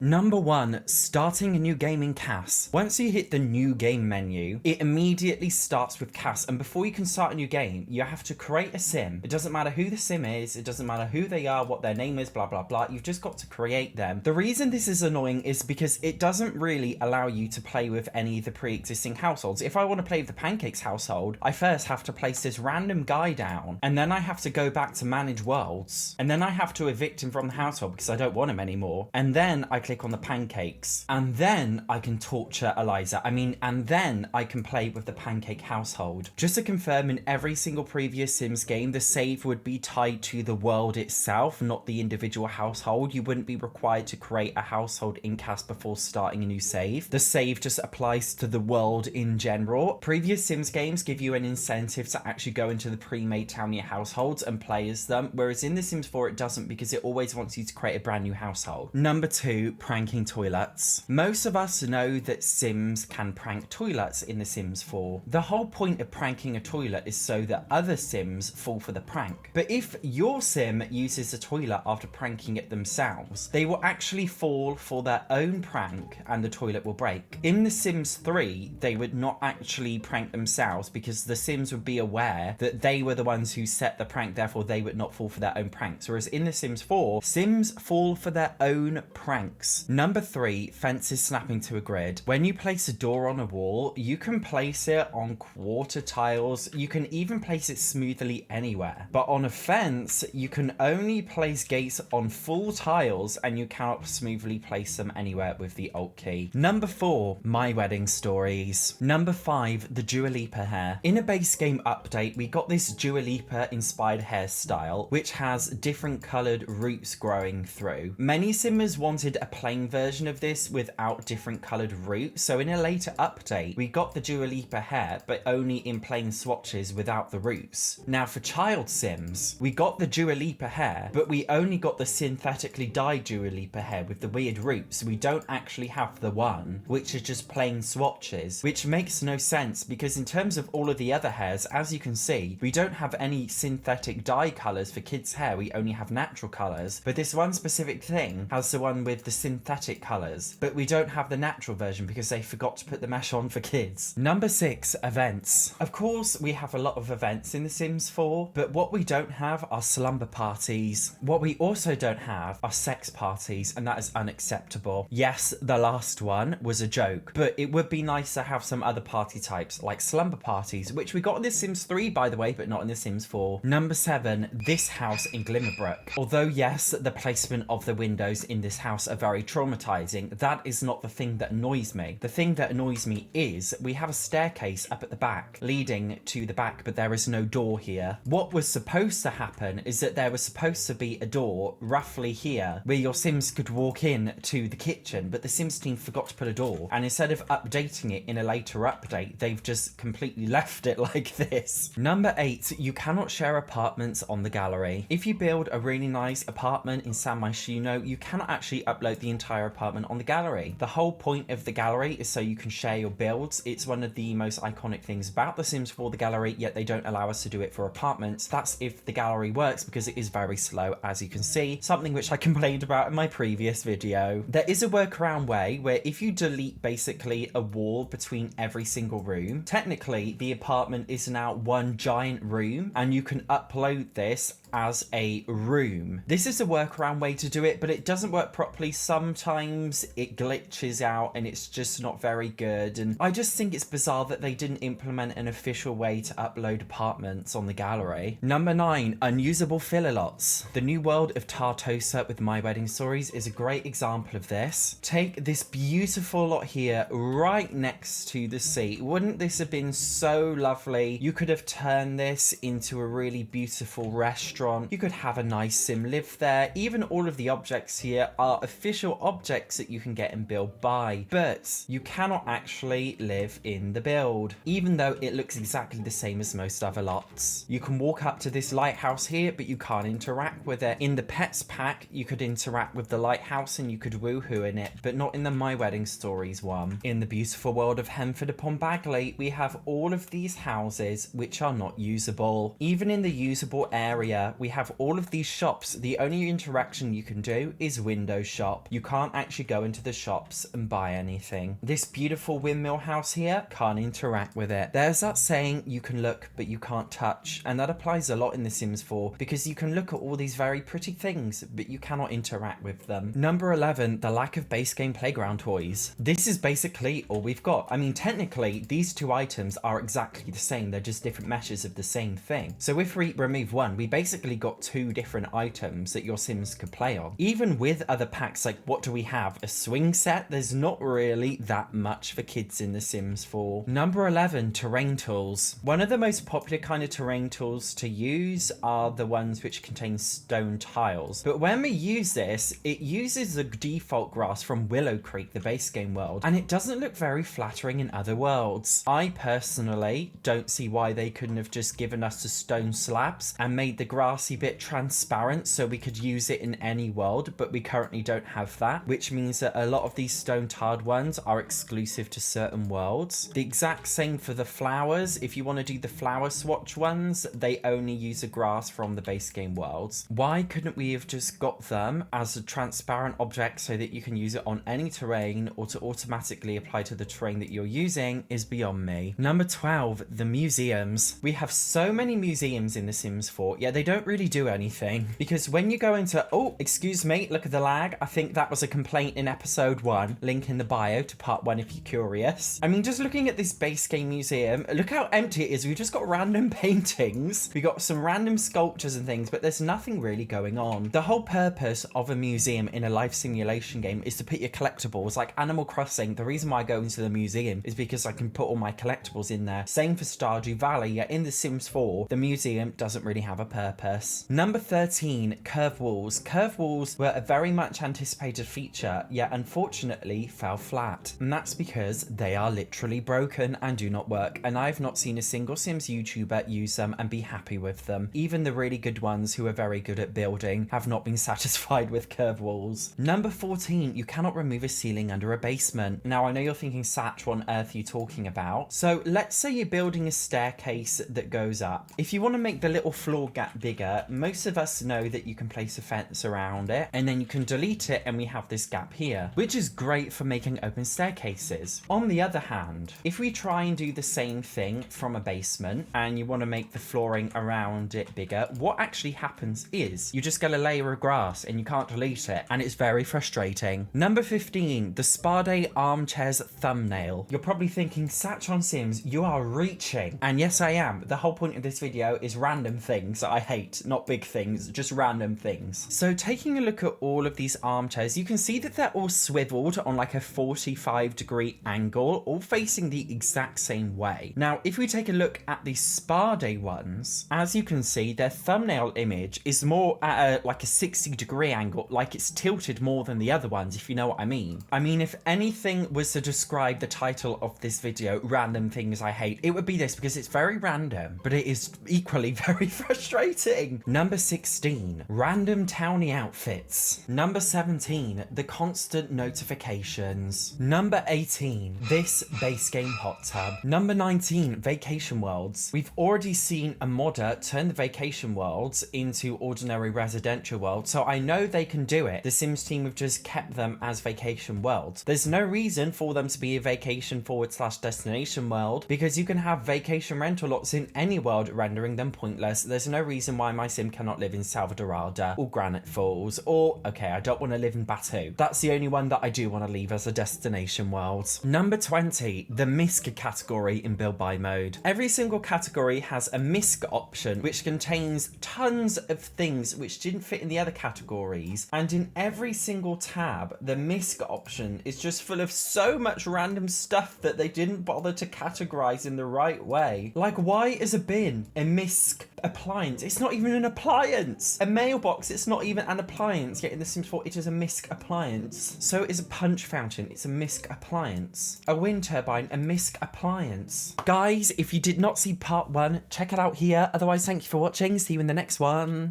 Number 1, starting a new game in CAS. Once you hit the new game menu, it immediately starts with CAS, and before you can start a new game, you have to create a sim. It doesn't matter who the sim is, it doesn't matter who they are, what their name is, blah blah blah. You've just got to create them. The reason this is annoying is because it doesn't really allow you to play with any of the pre-existing households. If I want to play with the Pancakes household, I first have to place this random guy down, and then I have to go back to manage worlds, and then I have to evict him from the household because I don't want him anymore, and then I click on the Pancakes, and then I can torture Eliza. And then I can play with the Pancake household. Just to confirm, in every single previous Sims game, the save would be tied to the world itself, not the individual household. You wouldn't be required to create a household in CAS before starting a new save. The save just applies to the world in general. Previous Sims games give you an incentive to actually go into the pre-made Townia households and play as them, whereas in The Sims 4 it doesn't, because it always wants you to create a brand new household. Number 2, pranking toilets. Most of us know that Sims can prank toilets in The Sims 4. The whole point of pranking a toilet is so that other Sims fall for the prank. But if your Sim uses the toilet after pranking it themselves, they will actually fall for their own prank and the toilet will break. In The Sims 3, they would not actually prank themselves because the Sims would be aware that they were the ones who set the prank, therefore they would not fall for their own pranks. Whereas in The Sims 4, Sims fall for their own pranks. Number 3, fences snapping to a grid. When you place a door on a wall, you can place it on quarter tiles. You can even place it smoothly anywhere. But on a fence, you can only place gates on full tiles and you cannot smoothly place them anywhere with the Alt key. Number 4, my wedding stories. Number 5, the Dua Lipa hair. In a base game update, we got this Dua Lipa inspired hairstyle, which has different coloured roots growing through. Many Simmers wanted a plain version of this without different coloured roots, so in a later update, we got the Dua Lipa hair, but only in plain swatches without the roots. Now for child Sims, we got the Dua Lipa hair, but we only got the synthetically dyed Dua Lipa hair with the weird roots. We don't actually have the one, which is just plain swatches, which makes no sense because in terms of all of the other hairs, as you can see, we don't have any synthetic dye colours for kids' hair, we only have natural colours, but this one specific thing has the one with the synthetic colours, but we don't have the natural version because they forgot to put the mesh on for kids. Number 6, events. Of course, we have a lot of events in The Sims 4, but what we don't have are slumber parties. What we also don't have are sex parties, and that is unacceptable. Yes, the last one was a joke, but it would be nice to have some other party types like slumber parties, which we got in The Sims 3 by the way, but not in The Sims 4. Number 7, this house in Glimmerbrook. Although yes, the placement of the windows in this house are very traumatizing, that is not the thing that annoys me. The thing that annoys me is we have a staircase up at the back leading to the back, but there is no door here. What was supposed to happen is that there was supposed to be a door roughly here where your Sims could walk in to the kitchen, but the Sims team forgot to put a door, and instead of updating it in a later update, they've just completely left it like this. Number 8, you cannot share apartments on the gallery. If you build a really nice apartment in San Myshuno, you cannot actually upload the entire apartment on the gallery. The whole point of the gallery is so you can share your builds. It's one of the most iconic things about The Sims 4, the gallery, yet they don't allow us to do it for apartments. That's if the gallery works, because it is very slow, as you can see, something which I complained about in my previous video. There is a workaround way where if you delete basically a wall between every single room, technically the apartment is now one giant room and you can upload this as a room. This is a workaround way to do it, but it doesn't work properly. Sometimes it glitches out and it's just not very good, and I just think it's bizarre that they didn't implement an official way to upload apartments on the gallery. Number 9, unusable filler lots. The new world of Tartosa with My Wedding Stories is a great example of this. Take this beautiful lot here right next to the sea. Wouldn't this have been so lovely? You could have turned this into a really beautiful restaurant. You could have a nice sim live there. Even all of the objects here are official objects that you can get and build by, but you cannot actually live in the build, even though it looks exactly the same as most other lots. You can walk up to this lighthouse here, but you can't interact with it. In the pets pack, you could interact with the lighthouse and you could woohoo in it, but not in the My Wedding Stories one. In the beautiful world of Henford upon Bagley, we have all of these houses which are not usable. Even in the usable area, here, we have all of these shops. The only interaction you can do is window shop. You can't actually go into the shops and buy anything. This beautiful windmill house here, can't interact with it. There's that saying, you can look, but you can't touch. And that applies a lot in The Sims 4 because you can look at all these very pretty things, but you cannot interact with them. Number 11, the lack of base game playground toys. This is basically all we've got. I mean, technically, these two items are exactly the same. They're just different meshes of the same thing. So if we remove one, we basically got two different items that your Sims could play on. Even with other packs, like what do we have? A swing set? There's not really that much for kids in The Sims 4. Number 11, terrain tools. One of the most popular kind of terrain tools to use are the ones which contain stone tiles. But when we use this, it uses the default grass from Willow Creek, the base game world, and it doesn't look very flattering in other worlds. I personally don't see why they couldn't have just given us the stone slabs and made the grassy bit transparent so we could use it in any world, but we currently don't have that, which means that a lot of these stone tiled ones are exclusive to certain worlds. The exact same for the flowers. If you want to do the flower swatch ones, they only use the grass from the base game worlds. Why couldn't we have just got them as a transparent object so that you can use it on any terrain or to automatically apply to the terrain that you're using is beyond me. Number 12, the museums. We have so many museums in The Sims 4, yet they don't really do anything, because when you go into, oh, excuse me, look at the lag. I think that was a complaint in episode 1. Link in the bio to part 1 if you're curious. I mean, just looking at this base game museum, look how empty it is. We've just got random paintings. We got some random sculptures and things, but there's nothing really going on. The whole purpose of a museum in a life simulation game is to put your collectibles, like Animal Crossing. The reason why I go into the museum is because I can put all my collectibles in there. Same for Stardew Valley, yet in The Sims 4, the museum doesn't really have a purpose. Number 13, curved walls. Curved walls were a very much anticipated feature, yet unfortunately fell flat. And that's because they are literally broken and do not work. And I've not seen a single Sims YouTuber use them and be happy with them. Even the really good ones who are very good at building have not been satisfied with curved walls. Number 14, you cannot remove a ceiling under a basement. Now, I know you're thinking, Satch, what on earth are you talking about? So let's say you're building a staircase that goes up. If you want to make the little floor gap bigger, most of us know that you can place a fence around it and then you can delete it and we have this gap here, which is great for making open staircases. On the other hand, if we try and do the same thing from a basement and you want to make the flooring around it bigger, what actually happens is you just get a layer of grass and you can't delete it, and it's very frustrating. Number 15, the Spa Day armchair's thumbnail. You're probably thinking, SatchOnSims, you are reaching. And yes, I am. The whole point of this video is random things that I hate, not big things, just random things. So taking a look at all of these armchairs, you can see that they're all swiveled on like a 45-degree angle, all facing the exact same way. Now, if we take a look at the Spa Day ones, as you can see, their thumbnail image is more at like a 60-degree angle, like it's tilted more than the other ones, if you know what I mean. I mean, if anything was to describe the title of this video, Random Things I Hate, it would be this, because it's very random, but it is equally very frustrating. Number 16, random townie outfits. Number 17, the constant notifications. Number 18, this base game hot tub. Number 19, vacation worlds. We've already seen a modder turn the vacation worlds into ordinary residential worlds, so I know they can do it. The Sims team have just kept them as vacation worlds. There's no reason for them to be a vacation / destination world, because you can have vacation rental lots in any world, rendering them pointless. There's no reason why my sim cannot live in Salvadorada or Granite Falls, or, okay, I don't want to live in Batu. That's the only one that I do want to leave as a destination world. Number 20, the misc category in build by mode. Every single category has a misc option, which contains tons of things which didn't fit in the other categories, and in every single tab, the misc option is just full of so much random stuff that they didn't bother to categorize in the right way. Like, why is a bin a misc appliance? It's not even an appliance. A mailbox, it's not even an appliance, yet in The Sims 4 it is a misc appliance. So is a punch fountain, it's a misc appliance. A wind turbine, a misc appliance. Guys, if you did not see part 1, check it out here. Otherwise, thank you for watching. See you in the next one.